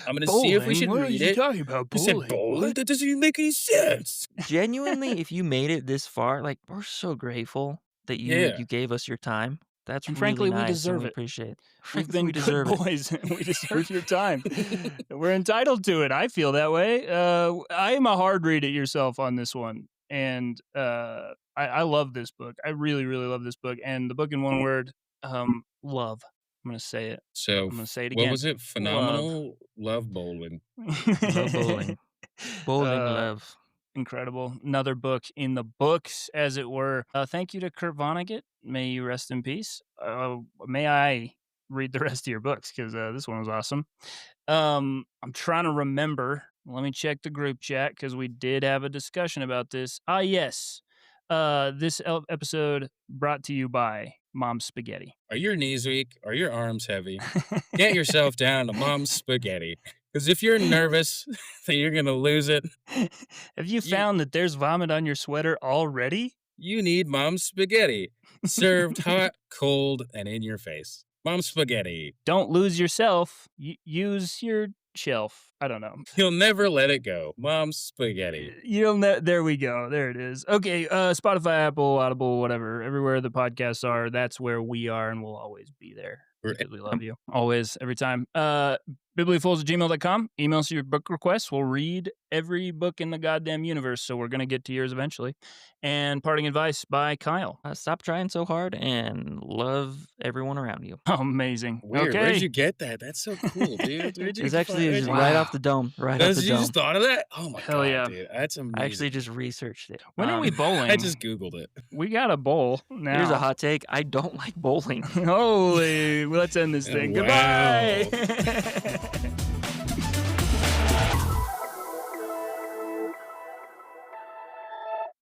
I'm gonna see if we should What read are you it. talking about? I said bowling? That doesn't even make any sense. Genuinely, if you made it this far, like, we're so grateful that Yeah. you gave us your time. That's And really frankly, we nice, and deserve we it. appreciate it. We've Frankly, been we good deserve it. boys. And we deserve your time. We're entitled to it. I feel that way. I am a hard read it yourself on this one. And I love this book. I really, really love this book. And the book in one word, love. I'm going to say it. So, I'm going to say it again. what was it? Phenomenal. Love bowling. Love bowling. Bowling Uh, love. Incredible. Another book in the books, as it were. Thank you to Kurt Vonnegut. May you rest in peace. May I read the rest of your books, because this one was awesome. I'm trying to remember. Let me check the group chat, because we did have a discussion about this. Yes. This episode brought to you by Mom's Spaghetti. Are your knees weak? Are your arms heavy? Get yourself down to Mom's Spaghetti. Because if you're nervous that you're going to lose it, Have you found that there's vomit on your sweater already? you need Mom's Spaghetti. Served hot, cold, and in your face. Mom's Spaghetti. Don't lose yourself. Use your shelf. I don't know. You'll never let it go. Mom's Spaghetti. There we go. There it is. Okay, Spotify, Apple, Audible, whatever. Everywhere the podcasts are, that's where we are, and we'll always be there. because we love you. Always, every time. Bibliofools@gmail.com. Email us your book requests. We'll read every book in the goddamn universe, so we're going to get to yours eventually. And parting advice by Kyle. Stop trying so hard and love everyone around you. Amazing. Weird. Okay. Where'd you get that? That's so cool, dude. Where'd you It's actually find- just where'd right off the dome. Right off the you dome. just thought of that? Oh my Hell god, yeah. dude. That's amazing. I actually just researched it. When are we bowling? I just Googled it. We got a bowl now. Here's a hot take. I don't like bowling. Holy, let's end this thing. Wow. Goodbye.